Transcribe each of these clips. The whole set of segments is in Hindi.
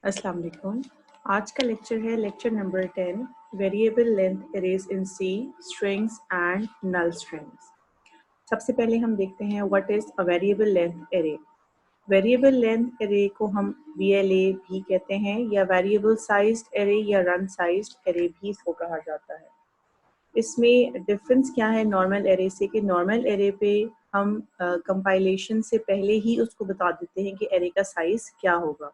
अस्सलाम वालेकुम। आज का लेक्चर है lecture number 10 variable length arrays in C strings and null strings. सबसे पहले हम देखते हैं what is a variable length array. Variable length array को हम VLA भी कहते हैं या वेरिएबल साइज्ड एरे या रन साइज्ड एरे भी इसको कहा जाता है। इसमें डिफरेंस क्या है नॉर्मल एरे से कि नॉर्मल एरे पे हम कंपाइलेशन से पहले ही उसको बता देते हैं कि एरे का साइज क्या होगा,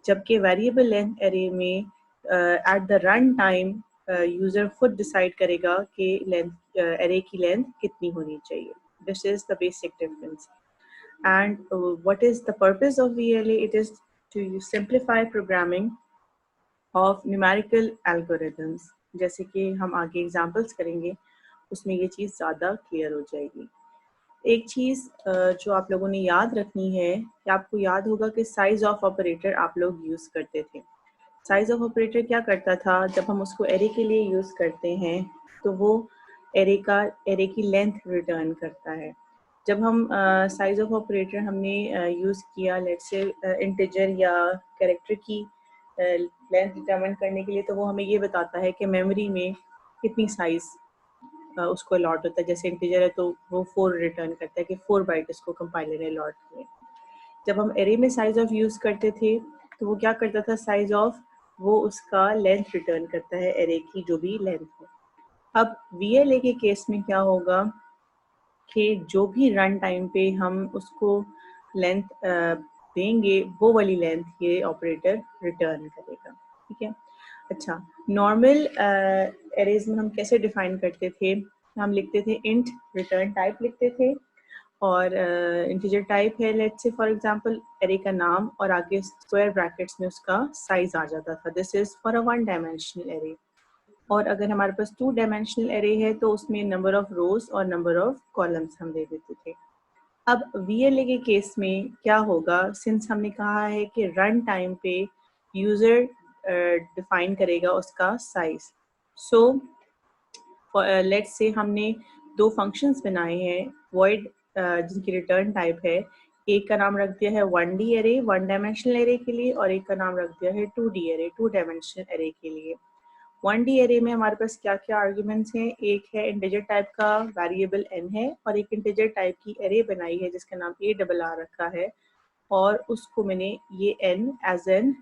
जबकि वेरिएबल लेंथ एरे में at the run time user खुद डिसाइड करेगा कि लेंथ एरे की लेंथ कितनी होनी चाहिए। This is the basic difference. And what is the purpose of VLA? It is to simplify programming of numerical algorithms. जैसे कि हम आगे एग्जांपल्स करेंगे उसमें ये चीज़ ज़्यादा क्लियर हो जाएगी। एक चीज़ जो आप लोगों ने याद रखनी है कि आपको याद होगा कि साइज ऑफ ऑपरेटर आप लोग यूज़ करते थे। साइज ऑफ ऑपरेटर क्या करता था, जब हम उसको एरे के लिए यूज़ करते हैं तो वो एरे की लेंथ रिटर्न करता है। जब हम साइज ऑफ ऑपरेटर हमने यूज़ किया लेट्स से इंटीजर या कैरेक्टर की लेंथ डिटरमिन करने के लिए, तो वो हमें ये बताता है कि मेमोरी में कितनी साइज़ उसको अलॉट होता है। जैसे इंटीजर है तो वो 4 रिटर्न करता है कि 4 बाइट इसको कंपाइलर ने अलॉट किए। जब हम एरे में साइज ऑफ यूज़ करते थे तो वो क्या करता था, साइज ऑफ वो उसका लेंथ रिटर्न करता है एरे की जो भी लेंथ है। अब VLA के केस में क्या होगा कि जो भी रन टाइम पे हम उसको लेंथ देंगे वो वाली लेंथ ये ऑपरेटर रिटर्न करेगा। ठीक है। अच्छा, नॉर्मल एरेज में हम कैसे डिफाइन करते थे? हम लिखते थे इंट रिटर्न टाइप लिखते थे और इंटीजर टाइप है let's say for example array का नाम और आगे स्क्वायर ब्रैकेट्स में उसका साइज आ जाता था। This is for a 1 dimensional array. और अगर हमारे पास 2 डायमेंशनल एरे है तो उसमें नंबर ऑफ रोज और नंबर ऑफ कॉलम्स हम दे देते थे। अब VLA के केस में क्या होगा, सिंस हमने कहा है कि रन टाइम पे यूजर डिफाइन करेगा उसका साइज। सो लेट्स से हमने 2 फंक्शंस बनाए हैं void जिनकी रिटर्न टाइप है। एक का नाम रख दिया है 1D एरे 1 डायमेंशनल एरे के लिए और एक का नाम रख दिया है 2D एरे 2 डायमेंशनल एरे के लिए। 1D एरे में हमारे पास क्या क्या आर्ग्यूमेंट्स हैं? एक है इंटीजर टाइप का वेरिएबल n है और एक इंटीजर टाइप की एरे बनाई है जिसका नाम ARR रखा है और उसको मैंने ये n as n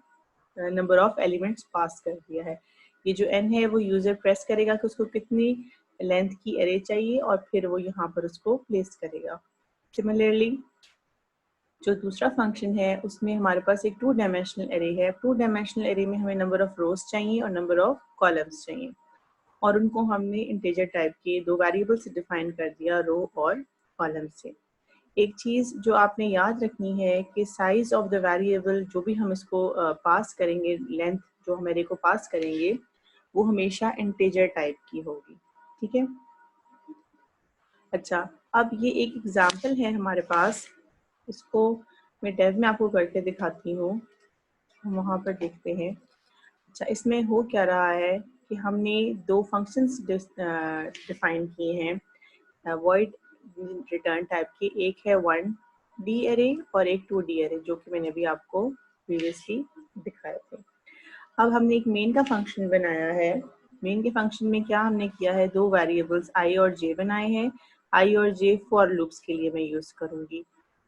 number of elements पास कर दिया है। ये जो n है वो यूजर प्रेस करेगा कि उसको कितनी लेंथ की एरे चाहिए और फिर वो यहाँ पर उसको प्लेस करेगा। सिमिलरली जो दूसरा फंक्शन है उसमें हमारे पास एक 2 डायमेंशनल एरे है। 2 डायमेंशनल एरे में हमें नंबर ऑफ रोज चाहिए और नंबर ऑफ कॉलम्स चाहिए और उनको हमने इंटीजर टाइप के 2 वेरिएबल से डिफाइन कर दिया, रो और कॉलम से। एक चीज़ जो आपने याद रखनी है कि साइज ऑफ द वेरिएबल जो भी हम इसको पास करेंगे, लेंथ जो हम एरे को पास करेंगे वो हमेशा इंटीजर टाइप की होगी। ठीक है। अच्छा, अब ये एक एग्जांपल है हमारे पास, इसको मैं डेव में आपको करके दिखाती हूँ, हम वहाँ पर देखते हैं। अच्छा, इसमें हो क्या रहा है कि हमने 2 फंक्शंस डिफाइन किए हैं वॉइड रिटर्न टाइप के। एक है 1D एरे और एक 2D एरे जो कि मैंने अभी आपको प्रीवियसली दिखाए थे। अब हमने एक मेन का फंक्शन बनाया है। मेन के फंक्शन में क्या हमने किया है, 2 वेरिएबल्स i और j बनाए हैं। i और j फॉर लूप्स के लिए मैं यूज़ करूँगी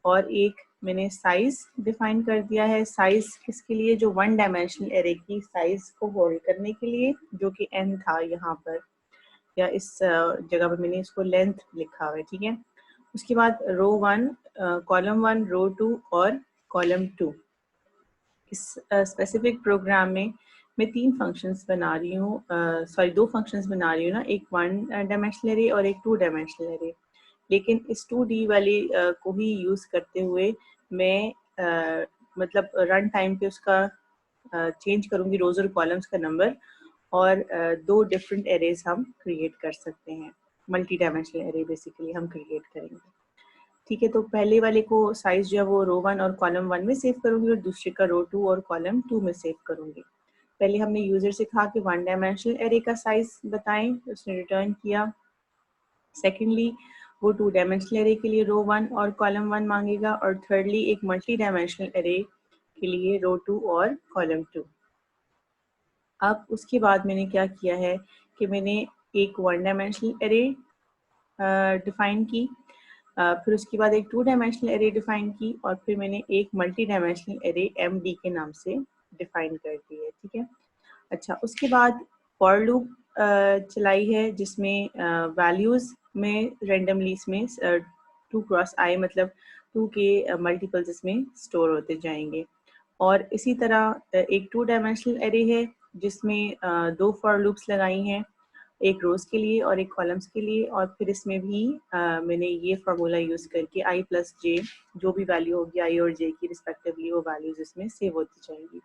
और एक मैंने साइज डिफाइन कर दिया है। साइज किसके लिए? जो 1 डायमेंशनल एरे की साइज को होल्ड करने के लिए, जो कि n था यहाँ पर या इस जगह पर मैंने इसको लेंथ लिखा हुआ है। ठीक है। उसके बाद रो 1, कॉलम 1, रो 2 और कॉलम 2। इस स्पेसिफिक प्रोग्राम में मैं 3 फंक्शंस बना रही हूँ, सॉरी 2 फंक्शंस बना रही हूँ ना, एक 1 डायमेंशनल एरे और एक 2 डायमेंशनल एरे। लेकिन इस 2D वाली को ही यूज़ करते हुए मैं मतलब रन टाइम पे उसका चेंज करूँगी रोज़ और कॉलम्स का नंबर और 2 डिफरेंट एरेज हम क्रिएट कर सकते हैं। मल्टी डायमेंशनल एरे बेसिकली हम क्रिएट करेंगे। ठीक है, तो पहले वाले को साइज जो है वो रो 1 और कॉलम 1 में सेव करूँगी और दूसरे का रो 2 और कॉलम 2 में सेव करूँगी। पहले हमने यूजर से कहा कि 1 डायमेंशनल एरे का साइज बताएं, उसने रिटर्न किया। सेकेंडली वो 2 डायमेंशनल एरे के लिए रो 1 और कॉलम 1 मांगेगा और थर्डली एक मल्टी डायमेंशनल एरे के लिए रो 2 और कॉलम 2। अब उसके बाद मैंने क्या किया है कि मैंने एक 1 डायमेंशनल एरे डिफाइन की, फिर उसके बाद एक 2 डायमेंशनल एरे डिफाइन की, और फिर मैंने एक मल्टी डायमेंशनल एरे MD के नाम से डिफाइन कर दी है। ठीक है। अच्छा, उसके बाद फॉर लूप चलाई है जिसमें वैल्यूज़ में रेंडमली इसमें 2 क्रॉस आई मतलब 2 के मल्टीपल्स इसमें स्टोर होते जाएंगे। और इसी तरह एक 2 डायमेंशनल एरे है जिसमें 2 फॉर लूप्स लगाई हैं, एक रोज़ के लिए और एक कॉलम्स के लिए, और फिर इसमें भी मैंने ये फार्मूला यूज़ करके i प्लस जे जो भी वैल्यू होगी i और j की रिस्पेक्टिवली वो वैल्यूज़ इसमें सेव होती जाएंगी।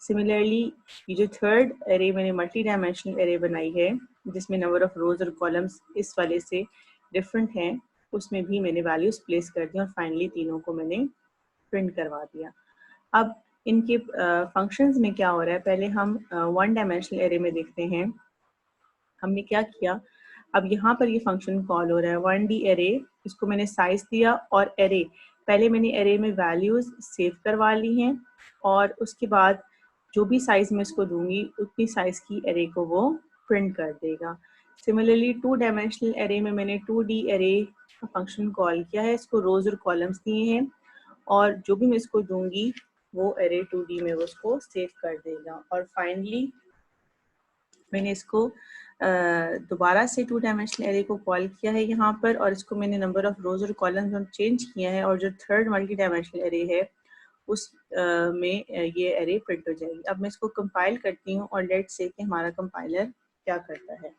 सिमिलरली ये जो थर्ड एरे मैंने मल्टी डायमेंशनल एरे बनाई है जिसमें नंबर ऑफ रोज और कॉलम्स इस वाले से डिफरेंट हैं, उसमें भी मैंने वैल्यूज प्लेस कर दी और फाइनली तीनों को मैंने प्रिंट करवा दिया। अब इनके फंक्शंस में क्या हो रहा है, पहले हम 1 डायमेंशनल एरे में देखते हैं। हमने क्या किया, अब यहाँ पर ये फंक्शन कॉल हो रहा है 1D एरे, इसको मैंने साइज दिया और एरे, पहले मैंने एरे में वैल्यूज सेव करवा ली हैं और उसके बाद जो भी साइज में इसको दूंगी उतनी साइज की एरे को वो प्रिंट कर देगा। सिमिलरली 2 डायमेंशनल एरे में मैंने 2D एरे का फंक्शन कॉल किया है, इसको रोज और कॉलम्स दिए हैं और जो भी मैं इसको दूंगी वो एरे 2D में वो उसको सेव कर देगा। और फाइनली मैंने इसको दोबारा से 2 डायमेंशनल एरे को कॉल किया है यहाँ पर, और इसको मैंने नंबर ऑफ रोज और कॉलम्स चेंज किया है, और जो थर्ड मल्टी डायमेंशनल एरे है उस में ये एरे प्रिंट हो जाएगी। अब मैं इसको कंपाइल करती हूँ और लेट्स से कि हमारा कंपाइलर क्या करता है।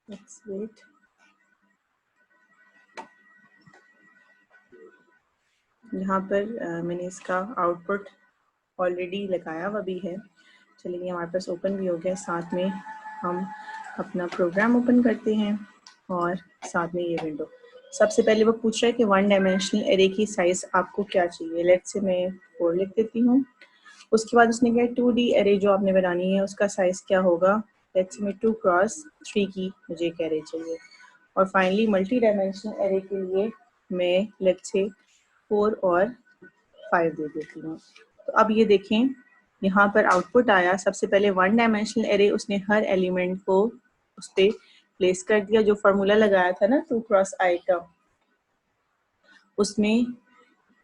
Let's wait. यहाँ पर मैंने इसका आउटपुट ऑलरेडी लगाया हुआ भी है। चलिए हमारे पास ओपन भी हो गया, साथ में हम अपना प्रोग्राम ओपन करते हैं और साथ में ये विंडो। सबसे पहले वो पूछ रहा है कि 1 डायमेंशनल एरे की साइज आपको क्या चाहिए। लेट्स से मैं 4 लिख देती हूँ। उसके बाद उसने कहा 2D एरे जो आपने बनानी है उसका साइज क्या होगा। लेट्स से मैं 2 क्रॉस 3 की मुझे एक एरे चाहिए। और फाइनली मल्टी डायमेंशनल एरे के लिए मैं लेट्स से 4 और 5 दे देती हूँ। तो अब ये देखें यहाँ पर आउटपुट आया। सबसे पहले 1 डायमेंशनल एरे उसने हर एलिमेंट को उस पर प्लेस कर दिया, जो फार्मूला लगाया था ना 2 क्रॉस आई का, उसमें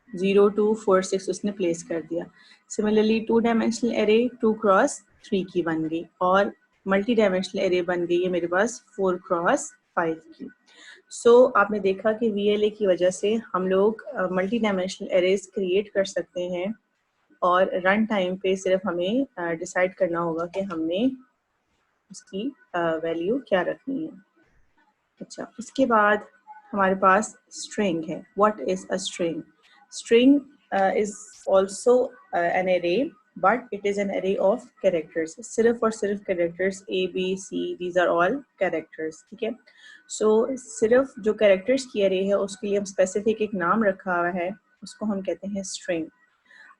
0 2 4 6 उसने प्लेस कर दिया। सिमिलरली 2 डायमेंशनल एरे 2 क्रॉस 3 की बन गई और मल्टी डायमेंशनल एरे बन गई है मेरे पास 4 क्रॉस 5 की। आपने देखा कि VLA की वजह से हम लोग मल्टी डायमेंशनल एरेज क्रिएट कर सकते हैं और रन टाइम पे सिर्फ हमें डिसाइड करना होगा कि हमने उसकी वैल्यू क्या रखनी है। अच्छा, उसके बाद हमारे पास स्ट्रिंग है। What is a string? String is also an array but it is an array of characters. सिर्फ और सिर्फ characters ABC, these are all characters. ठीक है। सिर्फ जो कैरेक्टर्स की एरे है उसके लिए हम स्पेसिफिक एक नाम रखा हुआ है, उसको हम कहते हैं स्ट्रिंग।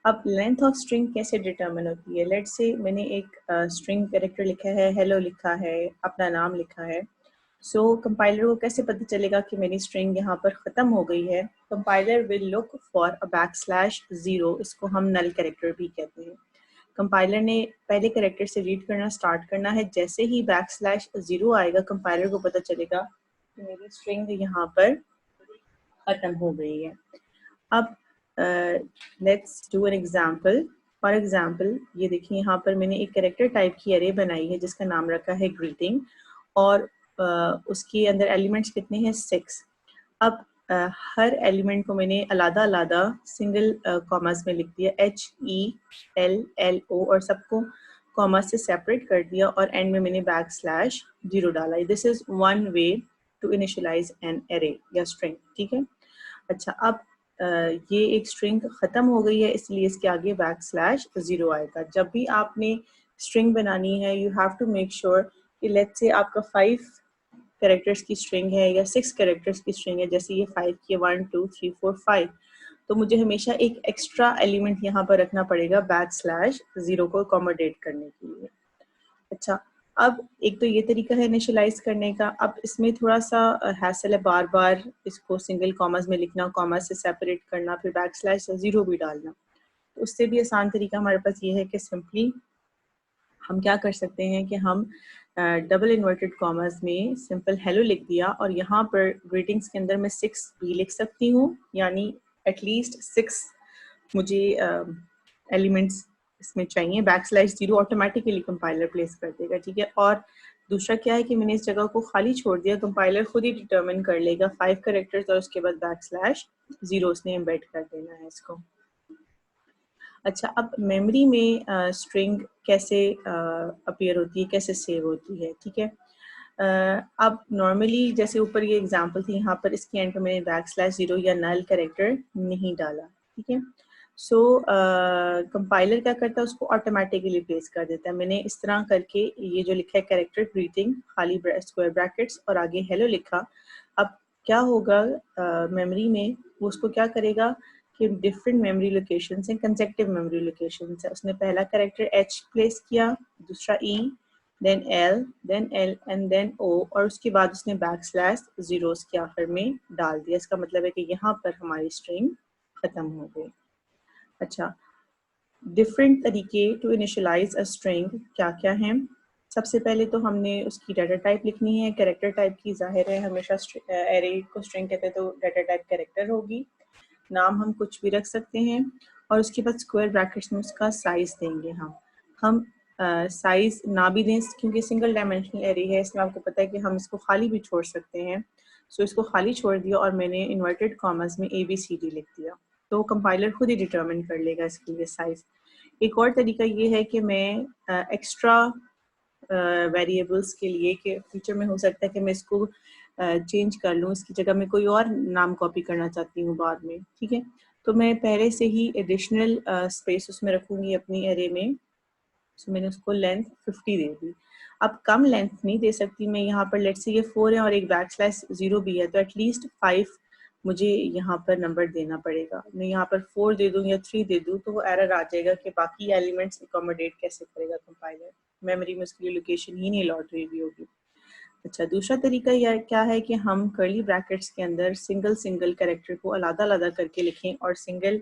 अब लेंथ ऑफ स्ट्रिंग कैसे डिटरमिन होती है। लेट्स से मैंने एक स्ट्रिंग कैरेक्टर लिखा है, हेलो लिखा है, अपना नाम लिखा है। कंपाइलर को कैसे पता चलेगा कि मेरी स्ट्रिंग यहाँ पर ख़त्म हो गई है। Compiler will look for a \0, इसको हम नल कैरेक्टर भी कहते हैं। कंपाइलर ने पहले कैरेक्टर से रीड करना स्टार्ट करना है, जैसे ही \0 आएगा कंपाइलर को पता चलेगा कि मेरी स्ट्रिंग यहाँ पर ख़त्म हो गई है। अब let's do an example. For example ये देखिए यहाँ पर मैंने एक कैरेक्टर टाइप की एरे बनाई है जिसका नाम रखा है ग्रीटिंग, और उसके अंदर एलिमेंट्स कितने हैं 6। अब हर एलिमेंट को मैंने अलग अलग सिंगल कॉमास में लिख दिया HELLO और सबको कॉमा से सेपरेट कर दिया और एंड में मैंने \0 डाला। This is one way to initialise an array या स्ट्रिंग। ठीक है। अच्छा, अब ये एक स्ट्रिंग ख़त्म हो गई है इसलिए इसके आगे \0 आएगा। जब भी आपने स्ट्रिंग बनानी है you have to make sure कि लेट्स से आपका 5 कैरेक्टर्स की स्ट्रिंग है या 6 कैरेक्टर्स की स्ट्रिंग है, जैसे ये 5 की 1 2 3 4 5, तो मुझे हमेशा एक एक्स्ट्रा एलिमेंट यहाँ पर रखना पड़ेगा \0 को अकोमोडेट करने के लिए। अच्छा, अब एक तो ये तरीका है इनिशियलाइज करने का। अब इसमें थोड़ा सा हैसल है, बार बार इसको सिंगल कॉमर्स में लिखना, कॉमर्स से सेपरेट करना, फिर बैक स्लैश या जीरो भी डालना। तो उससे भी आसान तरीका हमारे पास ये है कि सिंपली हम क्या कर सकते हैं कि हम डबल इन्वर्टेड कॉमर्स में सिंपल हेलो लिख दिया और यहाँ पर ग्रीटिंग्स के अंदर मैं 6 भी लिख सकती हूँ, यानी एटलीस्ट 6 मुझे एलिमेंट्स इसमें चाहिए। Back slash zero automatically compiler place कर देगा, ठीक है। और दूसरा क्या है कि मैंने इस जगह को खाली छोड़ दिया, कंपाइलर खुद ही डिटरमिन कर लेगा 5 कैरेक्टर्स और उसके बाद बैक स्लैश जीरो उसने एम्बेड कर देना है इसको। अच्छा, अब मेमोरी में स्ट्रिंग कैसे अपीयर होती है, कैसे सेव होती है, ठीक है। अब नॉर्मली जैसे ऊपर ये एग्जांपल थी, यहाँ पर इसके एंड पे मैंने बैक स्लैश जीरो या नल कैरेक्टर नहीं डाला, ठीक है। सो कंपाइलर क्या करता है, उसको ऑटोमेटिकली प्लेस कर देता है। मैंने इस तरह करके ये जो लिखा है कैरेक्टर ग्रीटिंग, खाली स्क्वायर ब्रैकेट्स और आगे हेलो लिखा। अब क्या होगा मेमोरी में, वो उसको क्या करेगा कि डिफरेंट मेमोरी लोकेशंस हैं, कंसेक्टिव मेमोरी लोकेशंस है। उसने पहला कैरेक्टर एच प्लेस किया, दूसरा ई, देन एल एंड देन ओ, और उसके बाद उसने बैक स्लैश जीरोस के आखिर में डाल दिया। इसका मतलब है कि यहाँ पर हमारी स्ट्रिंग खत्म हो गई। अच्छा, डिफरेंट तरीके टू इनिशियलाइज अ स्ट्रिंग क्या क्या हैं। सबसे पहले तो हमने उसकी डाटा टाइप लिखनी है, कैरेक्टर टाइप की। जाहिर है हमेशा एरे को स्ट्रिंग कहते हैं तो डाटा टाइप कैरेक्टर होगी। नाम हम कुछ भी रख सकते हैं और उसके बाद स्क्वायर ब्रैकेट्स में उसका साइज देंगे। हम साइज ना भी दें क्योंकि सिंगल डायमेंशनल एरे है, इसमें आपको पता है कि हम इसको खाली भी छोड़ सकते हैं। सो इसको खाली छोड़ दिया और मैंने इन्वर्टेड कॉमर्स में ABCD लिख दिया, तो कंपाइलर खुद ही डिटरमिन कर लेगा इसके लिए साइज। एक और तरीका ये है कि मैं एक्स्ट्रा वेरिएबल्स के लिए कि फ्यूचर में हो सकता है कि मैं इसको चेंज कर लूँ, इसकी जगह मैं कोई और नाम कॉपी करना चाहती हूँ बाद में, ठीक है। तो मैं पहले से ही एडिशनल स्पेस उसमें रखूँगी अपनी एरे में। सो मैंने उसको लेंथ 50 दे दी। अब कम लेंथ नहीं दे सकती मैं, यहाँ पर लेट्स से ये 4 है और एक बैक स्लैश जीरो भी है, तो एटलीस्ट 5 मुझे यहाँ पर नंबर देना पड़ेगा। मैं यहाँ पर 4 दे दूँ या 3 दे दूँ तो वो एरर आ जाएगा कि बाकी एलिमेंट्स अकोमोडेट कैसे करेगा कंपाइलर, मेमोरी में उसके लिए लोकेशन ही नहीं अलॉट हुई होगी। अच्छा, दूसरा तरीका यह क्या है कि हम कर्ली ब्रैकेट्स के अंदर सिंगल सिंगल कैरेक्टर को अलग-अलग करके लिखें और सिंगल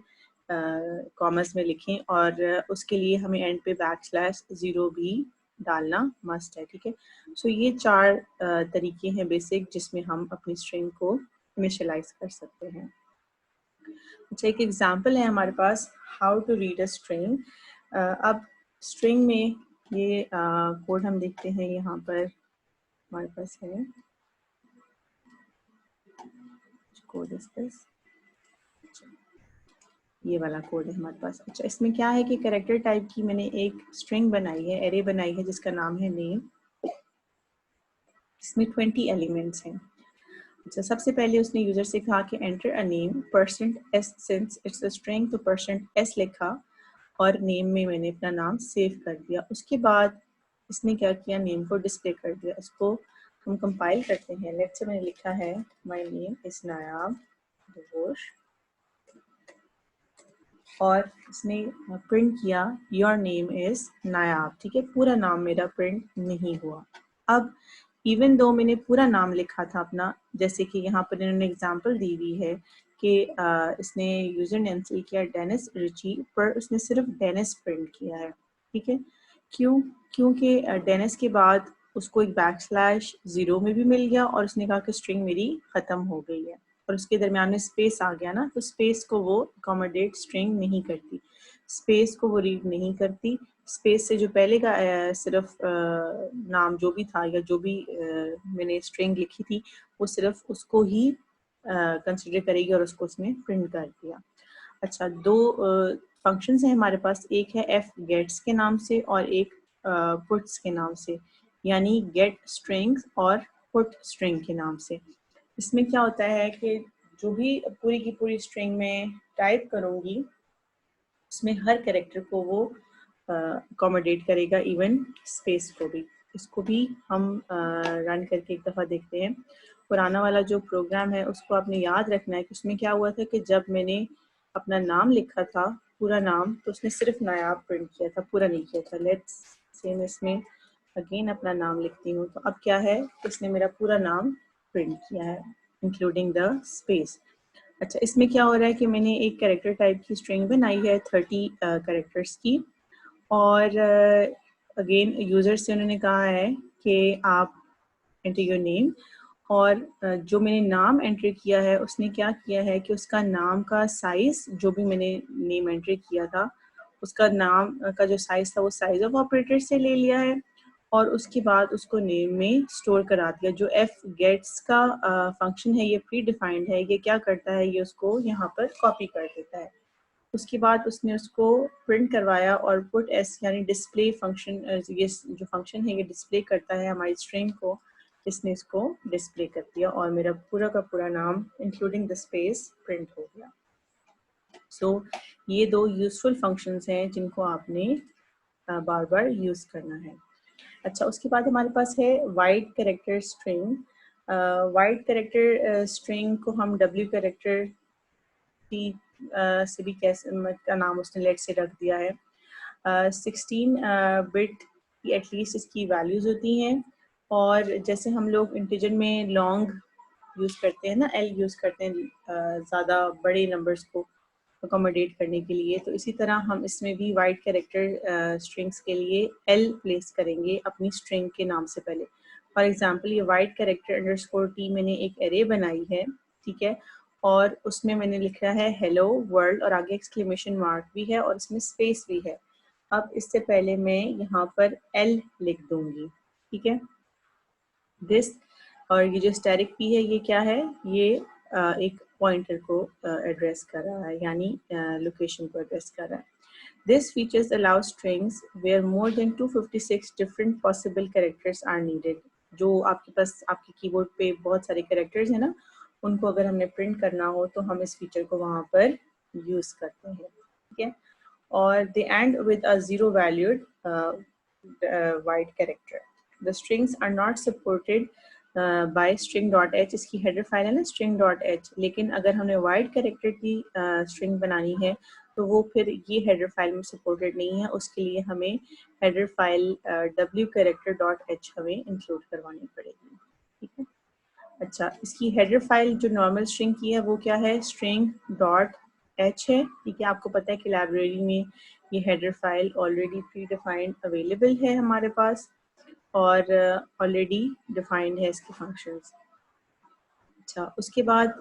कॉमर्स में लिखें, और उसके लिए हमें एंड पे बैक स्लैश जीरो भी डालना मस्ट है, ठीक है। सो ये 4 तरीके हैं बेसिक जिसमें हम अपनी स्ट्रिंग को इनिशियलाइज कर सकते हैं। अच्छा, एक एग्जांपल है हमारे पास how to read a string. अब स्ट्रिंग में ये कोड हम देखते हैं, यहाँ पर हमारे पास है कोड इस दिस, ये वाला कोड है हमारे पास। अच्छा, इसमें क्या है कि कैरेक्टर टाइप की मैंने एक स्ट्रिंग बनाई है, एरे बनाई है जिसका नाम है नेम। इसमें 20 एलिमेंट्स हैं। अच्छा, सबसे पहले उसने यूजर से कहा कि enter a name %s, since it's a string तो %s लिखा और नेम में मैंने अपना नाम सेव कर दिया। उसके बाद इसने क्या किया, नेम को डिस्प्ले कर दिया। इसको हम कंपाइल करते हैं। लेट्स से मैंने लिखा है माय नेम इज नायाब घोष और इसने प्रिंट किया योर नेम इज नायाब, ठीक है। पूरा नाम मेरा प्रिंट नहीं हुआ। अब इवन दो मैंने पूरा नाम लिखा था अपना, जैसे कि यहाँ पर इन्होंने एग्जांपल दी हुई है कि इसने यूजर नेम से किया डेनिस रिची, पर उसने सिर्फ डेनिस प्रिंट किया है, ठीक है। क्यों? क्योंकि डेनिस के बाद उसको एक बैक स्लैश जीरो में भी मिल गया और उसने कहा कि स्ट्रिंग मेरी खत्म हो गई है, और उसके दरमियान में स्पेस आ गया ना, तो स्पेस को वो अकोमोडेट स्ट्रिंग नहीं करती, स्पेस को वो रीड नहीं करती। स्पेस से जो पहले का सिर्फ नाम जो भी था या जो भी मैंने स्ट्रिंग लिखी थी वो सिर्फ उसको ही कंसिडर करेगी और उसको उसने प्रिंट कर दिया। अच्छा, दो फंक्शंस हैं हमारे पास, एक है एफ गेट्स के नाम से और एक पुट्स के नाम से, यानी गेट स्ट्रिंग्स और पुट स्ट्रिंग के नाम से। इसमें क्या होता है कि जो भी पूरी की पूरी स्ट्रिंग में टाइप करूँगी उसमें हर कैरेक्टर को वो अकोमोडेट करेगा, इवन स्पेस को भी। इसको भी हम रन करके एक दफ़ा देखते हैं। पुराना वाला जो प्रोग्राम है उसको आपने याद रखना है कि उसमें क्या हुआ था कि जब मैंने अपना नाम लिखा था पूरा नाम, तो उसने सिर्फ नायाब प्रिंट किया था, पूरा नहीं किया था। लेट्स सेम इसमें अगेन अपना नाम लिखती हूँ, तो अब क्या है, इसने मेरा पूरा नाम प्रिंट किया है इंक्लूडिंग द स्पेस। अच्छा, इसमें क्या हो रहा है कि मैंने एक कैरेक्टर टाइप की स्ट्रिंग बनाई है 30 कैरेक्टर्स की, और अगेन यूज़र से उन्होंने कहा है कि आप एंटर योर नेम, और जो मैंने नाम एंटर किया है उसने क्या किया है कि उसका नाम का साइज़, जो भी मैंने नेम एंटर किया था उसका नाम का जो साइज़ था वो साइज़ ऑफ ऑपरेटर से ले लिया है, और उसके बाद उसको नेम में स्टोर करा दिया। जो एफ गेट्स का फंक्शन है ये प्री डिफाइंड है, ये क्या करता है, ये उसको यहाँ पर कॉपी कर देता है। उसके बाद उसने उसको प्रिंट करवाया और पुट एस यानी डिस्प्ले फंक्शन, ये जो फंक्शन है ये डिस्प्ले करता है हमारी स्ट्रिंग को, इसने इसको डिस्प्ले कर दिया और मेरा पूरा का पूरा नाम इंक्लूडिंग द स्पेस प्रिंट हो गया। सो ये दो यूजफुल फंक्शंस हैं जिनको आपने बार बार यूज़ करना है। अच्छा, उसके बाद हमारे पास है wide character string. Wide character string को हम डब्ल्यू कैरेक्टर की से भी कैसे का नाम उसने लेट से रख दिया है। 16 बिट की एटलीस्ट इसकी वैल्यूज़ होती हैं, और जैसे हम लोग इंटीजर में लॉन्ग यूज़ करते हैं ना, एल यूज़ करते हैं ज़्यादा बड़े नंबर्स को अकोमोडेट करने के लिए, तो इसी तरह हम इसमें भी वाइड कैरेक्टर स्ट्रिंग्स के लिए एल प्लेस करेंगे अपनी स्ट्रिंग के नाम से पहले। फॉर एग्जांपल ये वाइड कैरेक्टर अंडरस्कोर टी मैंने एक एरे बनाई है, ठीक है, और उसमें मैंने लिखा है हेलो वर्ल्ड और आगे एक्सक्लेमेशन मार्क भी है और इसमें स्पेस भी है। अब इससे पहले मैं यहाँ पर एल लिख दूंगी, ठीक है, दिस, और ये जो स्टैटिक पी है ये क्या है, ये एक पॉइंटर को एड्रेस कर रहा है, यानी लोकेशन को एड्रेस कर रहा है। This features allow strings where more than 256 different possible characters are needed. जो आपके पास आपके कीबोर्ड पे बहुत सारे कैरेक्टर्स हैं ना, उनको अगर हमने प्रिंट करना हो तो हम इस फीचर को वहाँ पर यूज़ करते हैं, ठीक है। और they end with a zero valued wide character. The strings are not supported by string.h, इसकी हेडर फाइल है ना string.h, लेकिन अगर हमने वाइड कैरेक्टर की स्ट्रिंग बनानी है तो वो फिर ये हेडर फाइल में सपोर्टेड नहीं है, उसके लिए हमें हेडर फाइल wcharacter.h हमें इंक्लूड करवानी पड़ेगी, ठीक है। अच्छा, इसकी हेडर फाइल जो नॉर्मल स्ट्रिंग की है वो क्या है, स्ट्रिंग डॉट एच है, ठीक है। आपको पता है कि लाइब्रेरी में ये header file already pre defined available है हमारे पास, और ऑलरेडी डिफाइंड है इसके फंक्शंस। अच्छा, उसके बाद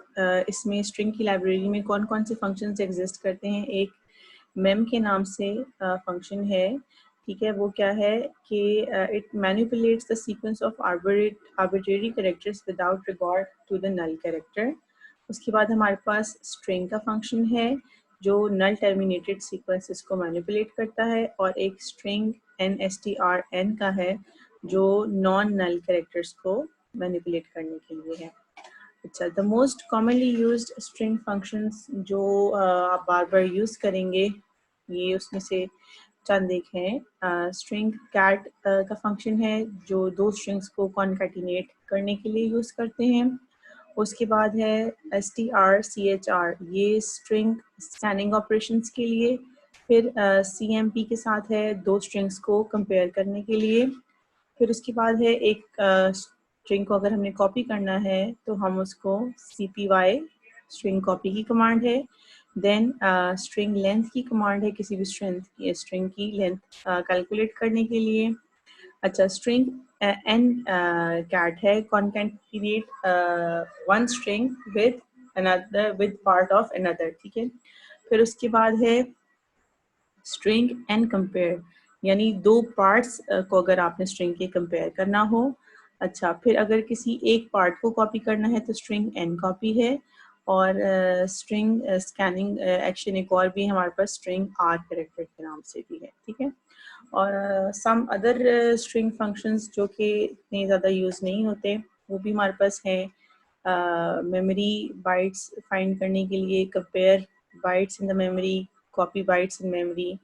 इसमें स्ट्रिंग की लाइब्रेरी में कौन कौन से फंक्शंस एग्जिस्ट करते हैं, एक मेम के नाम से फंक्शन है, ठीक है। वो क्या है कि it manipulates the sequence of arbitrary characters without regard to the null character. उसके बाद हमारे पास स्ट्रिंग का फंक्शन है जो नल टर्मिनेटेड सीक्वेंसेस को मैनिपुलेट करता है, और एक स्ट्रिंग NSTRN का है जो नॉन नल कैरेक्टर्स को मैनिपुलेट करने के लिए है। अच्छा, the most commonly used string functions जो आप बार बार यूज़ करेंगे, ये उसमें से चंद एक हैं। स्ट्रिंग कैट का फंक्शन है जो दो स्ट्रिंग्स को कॉन्कैटिनेट करने के लिए यूज़ करते हैं। उसके बाद है strchr, ये स्ट्रिंग स्कैनिंग ऑपरेशंस के लिए। फिर cmp के साथ है दो स्ट्रिंग्स को कंपेयर करने के लिए। फिर उसके बाद है एक स्ट्रिंग को अगर हमने कॉपी करना है तो हम उसको cpy स्ट्रिंग कॉपी की कमांड है। देन स्ट्रिंग लेंथ की कमांड है किसी भी स्ट्रिंग की लेंथ कैलकुलेट करने के लिए। अच्छा, स्ट्रिंग एन कैट है concatenate one string with another with part of another, ठीक है। फिर उसके बाद है स्ट्रिंग एंड कंपेयर, यानी दो पार्ट्स को अगर आपने स्ट्रिंग के कंपेयर करना हो। अच्छा, फिर अगर किसी एक पार्ट को कॉपी करना है तो स्ट्रिंग एन कॉपी है, और स्ट्रिंग स्कैनिंग एक्शन एक और भी है हमारे पास, स्ट्रिंग आर कैरेक्टर के नाम से भी है, ठीक है। और सम अदर स्ट्रिंग फंक्शंस जो कि इतने ज़्यादा यूज़ नहीं होते वो भी हमारे पास हैं। मेमोरी बाइट्स फाइंड करने के लिए compare bytes in the memory, copy bytes in memory,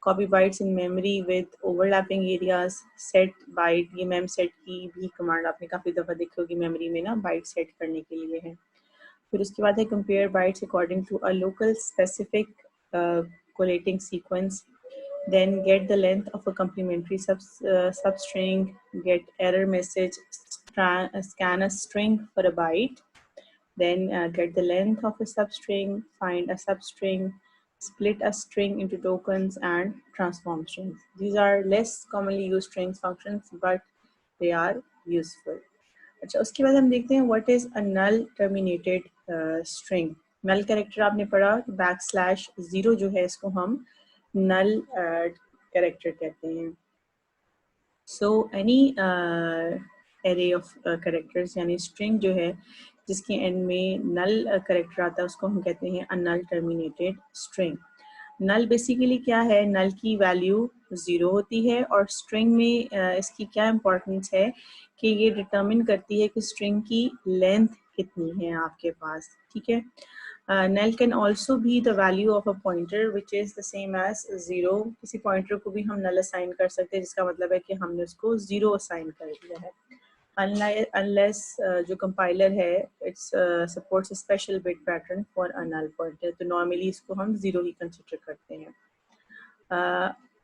copy bytes in memory with overlapping areas, set byte, ये mem set की भी कमांड आपने काफ़ी दफ़ा देखी होगी मेमोरी में ना, बाइट सेट करने के लिए है। फिर उसके बाद है compare bytes according to a local specific collating sequence, then get the length of a complementary substring, get error message, scan a string for a byte, then get the length of a substring, find a substring, split a string into tokens and transform strings. These are less commonly used strings functions, but they are useful. अच्छा, उसके बाद हम देखते हैं what is a null terminated string. Null character आपने पढ़ा, बैक स्लैश जीरो जो है इसको हम नल कैरेक्टर कहते हैं। So any array of characters यानी स्ट्रिंग जो है जिसके एंड में नल कैरेक्टर आता है उसको हम कहते हैं अ नल टर्मिनेटेड स्ट्रिंग। नल बेसिकली क्या है, नल की वैल्यू ज़ीरो होती है और स्ट्रिंग में इसकी क्या इम्पोर्टेंस है कि ये डिटर्मिन करती है कि स्ट्रिंग की लेंथ कितनी है आपके पास, ठीक है। Null can also be the value of a pointer which is the same as zero. किसी पॉइंटर को भी हम नल असाइन कर सकते हैं जिसका मतलब है कि हमने उसको ज़ीरो असाइन कर दिया है। unless जो कंपाइलर है its supports special bit pattern for a null pointer, तो नॉर्मली इसको हम ज़ीरो ही कंसिडर करते हैं।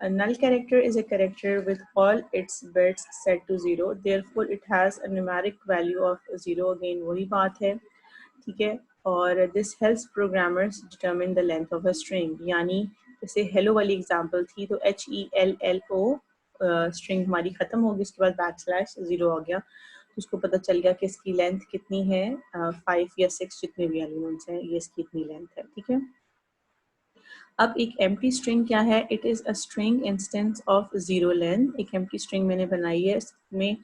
A null character is a character with all its bits set to zero, therefore it has a numeric value of zero। again वही बात है, ठीक है। और this helps programmers determine the length of a string, यानी जैसे hello वाली एग्जांपल थी तो HELLO स्ट्रिंग हमारी खत्म होगी, उसके बाद बैक स्लैश जीरो आ गया तो उसको पता चल गया कि इसकी लेंथ कितनी है, 5 या 6 जितने भी एलिमेंट्स हैं ये इसकी इतनी लेंथ है, ठीक है। अब एक एम्प्टी स्ट्रिंग क्या है, it is a string instance of zero length. एक एम्प्टी स्ट्रिंग मैंने बनाई है, इसमें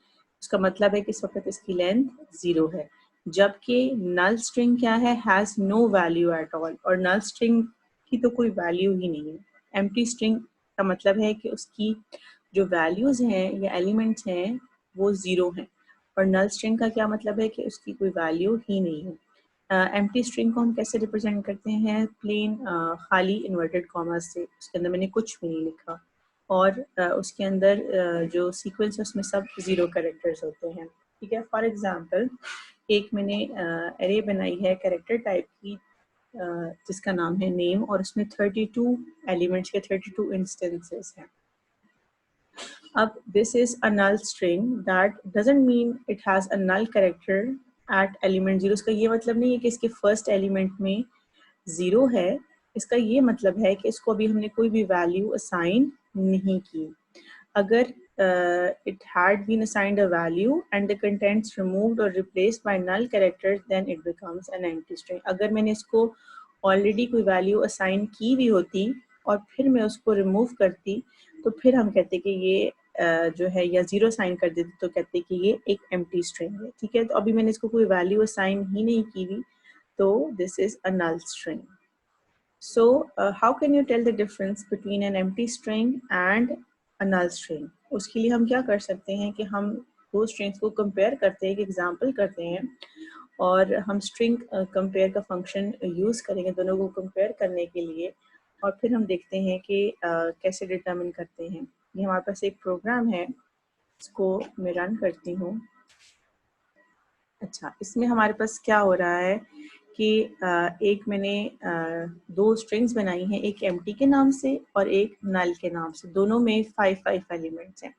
उसका मतलब है कि इस वक्त इसकी लेंथ जीरो है, जबकि नल स्ट्रिंग क्या है, has no value at all, और नल स्ट्रिंग की तो कोई वैल्यू ही नहीं है। एम्प्टी स्ट्रिंग का मतलब है कि उसकी जो वैल्यूज़ हैं या एलिमेंट्स हैं वो ज़ीरो हैं, और नल स्ट्रिंग का क्या मतलब है कि उसकी कोई वैल्यू ही नहीं है। एम्प्टी स्ट्रिंग को हम कैसे रिप्रेजेंट करते हैं, प्लेन खाली इन्वर्टेड कॉमास से, उसके अंदर मैंने कुछ भी नहीं लिखा और उसके अंदर जो सीक्वेंस है उसमें सब ज़ीरो कैरेक्टर्स होते हैं, ठीक है। फॉर एग्जांपल एक मैंने एरे बनाई है कैरेक्टर टाइप की जिसका नाम है नेम, और उसमें 32 एलिमेंट्स के 32 इंस्टेंसेस हैं। अब this is a null string that doesn't mean it has a null character at element zero। इसका ये मतलब नहीं है कि इसके फर्स्ट एलिमेंट में ज़ीरो है, इसका ये मतलब है कि इसको अभी हमने कोई भी वैल्यू असाइन नहीं की। अगर it had been assigned a value and the contents removed or replaced by null characters, then it becomes an empty string। अगर मैंने इसको ऑलरेडी कोई वैल्यू असाइन की भी होती और फिर मैं उसको रिमूव करती तो फिर हम कहते कि ये जो है या ज़ीरो साइन कर देते तो कहते कि ये एक एम्प्टी स्ट्रिंग है, ठीक है। तो अभी मैंने इसको कोई वैल्यू असाइन ही नहीं की हुई, तो this is a null string. So how can you tell the difference between an empty string and a null string? उसके लिए हम क्या कर सकते हैं कि हम दो स्ट्रिंग्स को कंपेयर करते हैं, एक एग्जांपल करते हैं और हम स्ट्रिंग कंपेयर का फंक्शन यूज़ करेंगे दोनों को कंपेयर करने के लिए, और फिर हम देखते हैं कि कैसे डिटरमिन करते हैं। ये हमारे पास एक प्रोग्राम है, इसको मैं रन करती हूँ। अच्छा, इसमें हमारे पास क्या हो रहा है कि एक मैंने दो स्ट्रिंग्स बनाई हैं, एक एम्प्टी के नाम से और एक नल के नाम से, दोनों में 5 एलिमेंट्स हैं।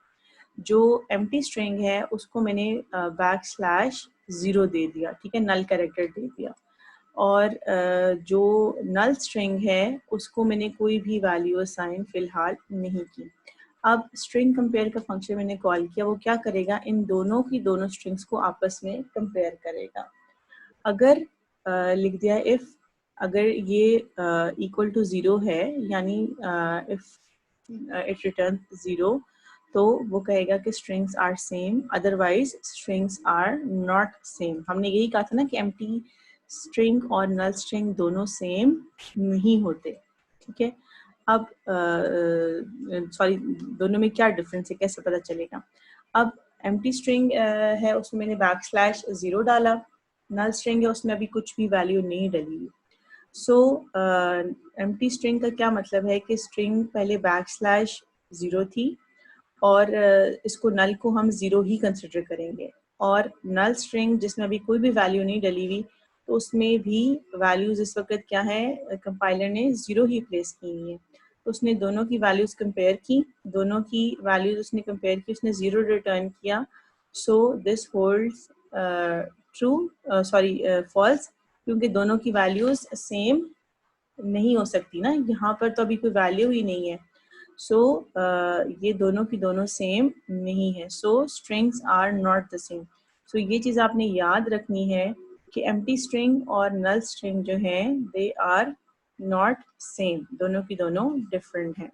जो एम्प्टी स्ट्रिंग है उसको मैंने बैक स्लैश ज़ीरो दे दिया, ठीक है, नल कैरेक्टर दे दिया, और जो नल स्ट्रिंग है उसको मैंने कोई भी वैल्यू असाइन फ़िलहाल नहीं की। अब स्ट्रिंग कंपेयर का फंक्शन मैंने कॉल किया, वो क्या करेगा, इन दोनों की दोनों स्ट्रिंग्स को आपस में कंपेयर करेगा। अगर लिख दिया इफ़, अगर ये इक्वल टू ज़ीरो है यानी इफ़ इट रिटर्न ज़ीरो, तो वो कहेगा कि strings are same, otherwise strings are not same. हमने यही कहा था ना कि एम्प्टी स्ट्रिंग और नल स्ट्रिंग दोनों सेम नहीं होते, ठीक है। अब सॉरी, दोनों में क्या डिफरेंस है, कैसे पता चलेगा। अब एम्प्टी स्ट्रिंग है उसमें मैंने बैक स्लैश ज़ीरो डाला, नल स्ट्रिंग है उसमें अभी कुछ भी वैल्यू नहीं डली। सो एम्प्टी स्ट्रिंग का क्या मतलब है कि स्ट्रिंग पहले बैक स्लैश ज़ीरो थी और इसको नल को हम ज़ीरो ही कंसिडर करेंगे, और नल स्ट्रिंग जिसमें अभी कोई भी वैल्यू नहीं डली हुई तो उसमें भी वैल्यूज़ इस वक्त क्या है, कंपाइलर ने ज़ीरो ही प्लेस की हुई है। उसने दोनों की वैल्यूज कंपेयर की, दोनों की वैल्यूज उसने कंपेयर की, उसने 0 रिटर्न किया, so this holds true, sorry false, क्योंकि दोनों की वैल्यूज सेम नहीं हो सकती ना, यहाँ पर तो अभी कोई वैल्यू ही नहीं है। सो ये दोनों की दोनों सेम नहीं है, so strings are not the same. So ये चीज़ आपने याद रखनी है कि एम्प्टी स्ट्रिंग और नल स्ट्रिंग जो हैं दे आर नॉट सेम, दोनों की दोनों डिफरेंट हैं।